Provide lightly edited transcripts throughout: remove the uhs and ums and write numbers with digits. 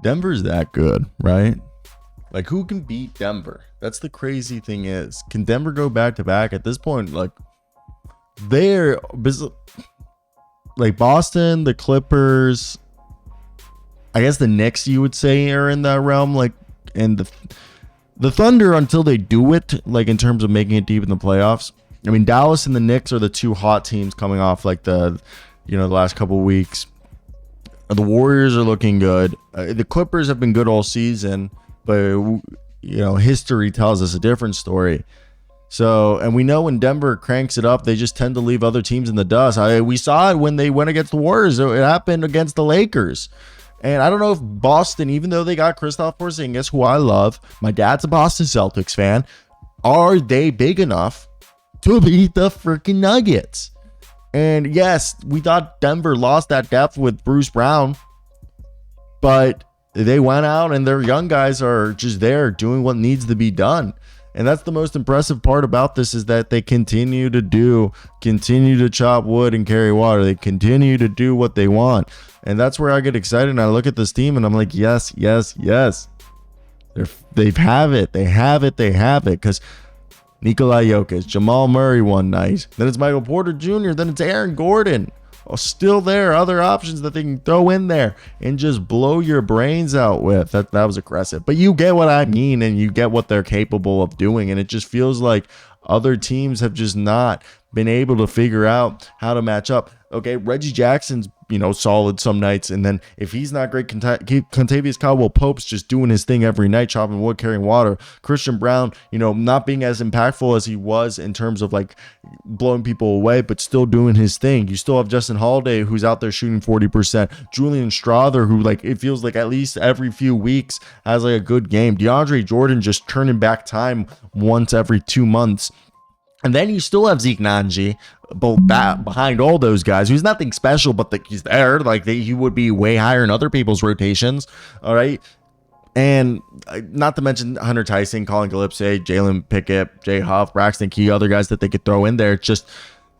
Denver's that good, right? Like, who can beat Denver? That's the crazy thing is, can Denver go back to back at this point? Like, they're like Boston, the Clippers, I guess the Knicks, you would say, are in that realm. Like, and the Thunder, until they do it, like in terms of making it deep in the playoffs. I mean, Dallas and the Knicks are the two hot teams coming off like the last couple of weeks. The Warriors are looking good. The Clippers have been good all season, but history tells us a different story. So, and we know when Denver cranks it up, they just tend to leave other teams in the dust. We saw it when they went against the Warriors. It happened against the Lakers. And I don't know if Boston, even though they got Kristaps Porzingis, who I love, my dad's a Boston Celtics fan, are they big enough to beat the freaking Nuggets? And yes, we thought Denver lost that depth with Bruce Brown, but they went out and their young guys are just there doing what needs to be done. And that's the most impressive part about this, is that they continue to chop wood and carry water. They continue to do what they want. And that's where I get excited. And I look at this team and I'm like, yes, yes, yes. They have it. Because Nikola Jokic, Jamal Murray one night, then it's Michael Porter Jr., then it's Aaron Gordon. Still there, other options that they can throw in there and just blow your brains out with. That was aggressive, but you get what I mean, and you get what they're capable of doing. And it just feels like other teams have just not been able to figure out how to match up. Okay, Reggie Jackson's solid some nights, and then if he's not great, Contavious Caldwell-Pope's just doing his thing every night, chopping wood, carrying water. Christian Brown, not being as impactful as he was in terms of like blowing people away, but still doing his thing. You still have Justin Holiday, who's out there shooting 40%. Julian Strawther, who like it feels like at least every few weeks has like a good game. DeAndre Jordan just turning back time once every 2 months. And then you still have Zeke Nnaji behind all those guys, who's nothing special, but he's there. Like he would be way higher in other people's rotations. All right. And not to mention Hunter Tyson, Colin Gillespie, Jalen Pickett, Jay Huff, Braxton Key, other guys that they could throw in there. It's just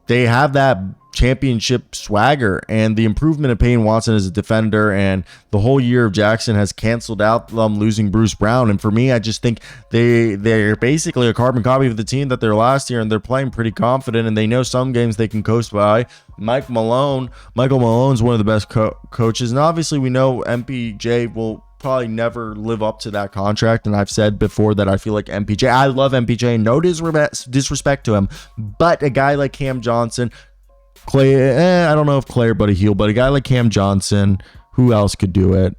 they have that championship swagger, and the improvement of Payne Watson as a defender and the whole year of Jackson has canceled out them losing Bruce Brown. And for me, I just think they're basically a carbon copy of the team that they're last year, and they're playing pretty confident, and they know some games they can coast by. Michael Malone's one of the best coaches, and obviously we know MPJ will probably never live up to that contract. And I've said before that I feel like I love MPJ, no disrespect to him, but a guy like Cam Johnson, Clay, I don't know if Clay or Buddy Hield, but a guy like Cam Johnson, who else could do it?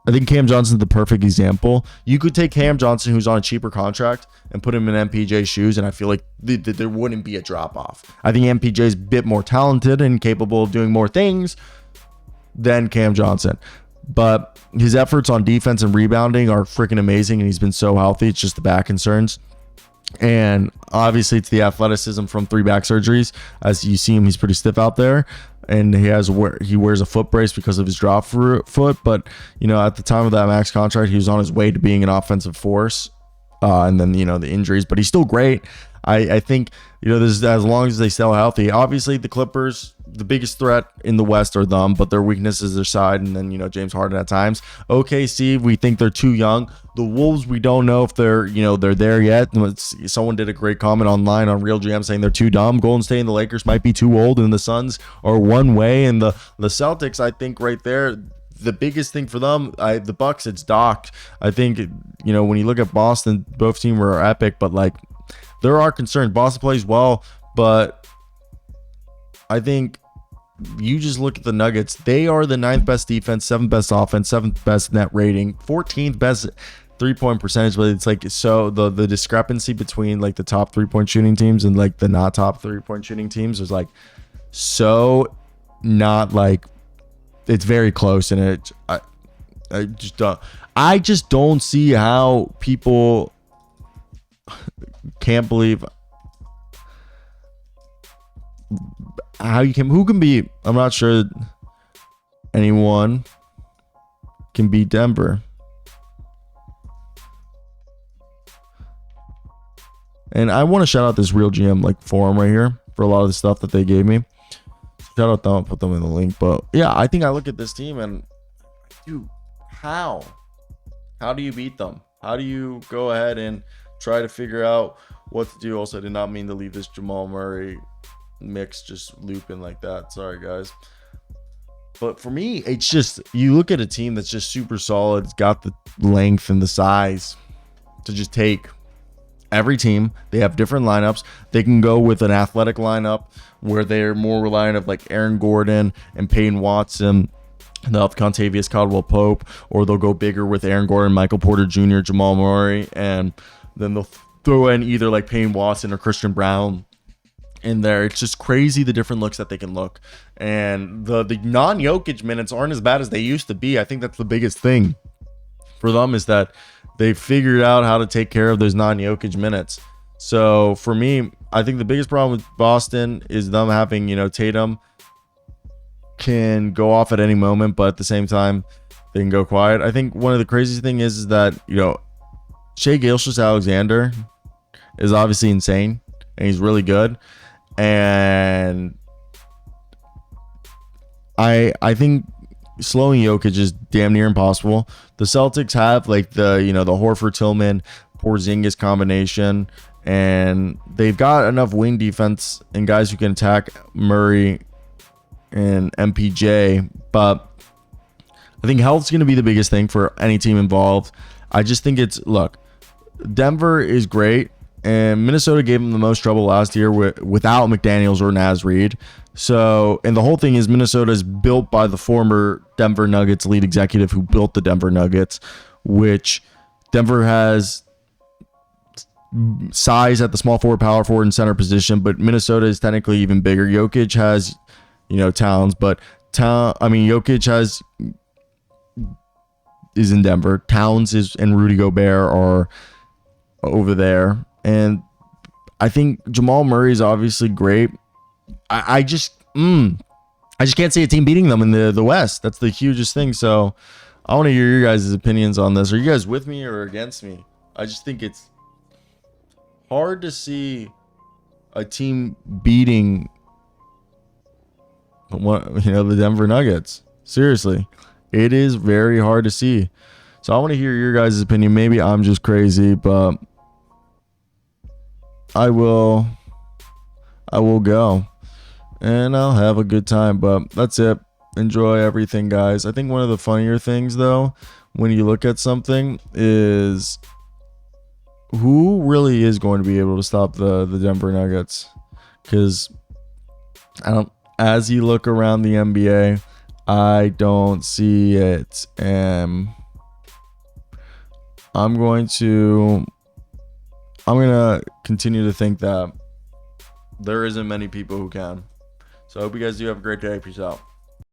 I think Cam Johnson's the perfect example. You could take Cam Johnson, who's on a cheaper contract, and put him in MPJ's shoes, and I feel like there wouldn't be a drop-off. I think MPJ's a bit more talented and capable of doing more things than Cam Johnson. But his efforts on defense and rebounding are freaking amazing, and he's been so healthy. It's just the back concerns. And obviously it's the athleticism from 3 back surgeries. As you see him, he's pretty stiff out there, and he wears a foot brace because of his drop foot. But at the time of that max contract, he was on his way to being an offensive force, and then the injuries, but he's still great. I think this, as long as they stay healthy. Obviously the Clippers, the biggest threat in the West are them, but their weakness is their side, and then James Harden at times. OKC, we think they're too young. The Wolves, we don't know if they're there yet. Someone did a great comment online on Real GM saying they're too dumb. Golden State and the Lakers might be too old, and the Suns are one way, and the Celtics, I think right there, the biggest thing for them, the Bucks, it's Doc. I think when you look at Boston, both teams were epic, but like there are concerns. Boston plays well, but I think you just look at the Nuggets. They are the 9th best defense, 7th best offense, 7th best net rating, 14th best 3-point percentage. But it's like, so the discrepancy between like the top 3-point shooting teams and like the not top 3-point shooting teams is like so not like, it's very close. And I just don't see how people can't believe who can beat. I'm not sure anyone can beat Denver. And I want to shout out this Real GM like forum right here for a lot of the stuff that they gave me. Shout out them, I'll put them in the link. But yeah, I think I look at this team and How? How do you beat them? How do you go ahead and try to figure out what to do? Also, I did not mean to leave this Jamal Murray mix just looping like that. Sorry, guys. But for me, it's just, you look at a team that's just super solid. It's got the length and the size to just take every team. They have different lineups. They can go with an athletic lineup where they're more reliant of like Aaron Gordon and Peyton Watson. They'll have Contavious Caldwell-Pope, or they'll go bigger with Aaron Gordon, Michael Porter Jr., Jamal Murray, and then they'll throw in either like Peyton Watson or Christian Brown in there. It's just crazy the different looks that they can look. And the non-Jokic minutes aren't as bad as they used to be. I think that's the biggest thing for them, is that they figured out how to take care of those non-Jokic minutes. So for me, I think the biggest problem with Boston is them having, Tatum can go off at any moment, but at the same time, they can go quiet. I think one of the craziest thing is that, Shai Gilgeous-Alexander is obviously insane, and he's really good. And I think slowing Jokic is damn near impossible. The Celtics have like the Horford, Tillman, Porzingis combination, and they've got enough wing defense and guys who can attack Murray and MPJ, but I think health's going to be the biggest thing for any team involved. I just think Denver is great, and Minnesota gave them the most trouble last year without McDaniels or Naz Reid. So, and the whole thing is Minnesota is built by the former Denver Nuggets lead executive who built the Denver Nuggets, which Denver has size at the small forward, power forward, and center position, but Minnesota is technically even bigger. Jokic has Towns, but Jokic is in Denver. Towns and Rudy Gobert are over there, and I think Jamal Murray is obviously great. I just can't see a team beating them in the West. That's the hugest thing. So I want to hear your guys' opinions on this. Are you guys with me or against me? I just think it's hard to see a team beating the Denver Nuggets. Seriously, it is very hard to see. So I want to hear your guys' opinion. Maybe I'm just crazy, but I will go and I'll have a good time. But that's it. Enjoy everything, guys. I think one of the funnier things, though, when you look at something, is who really is going to be able to stop the Denver Nuggets. Because as you look around the NBA, I don't see it. And I'm going to continue to think that there isn't many people who can. So I hope you guys do have a great day. Peace out.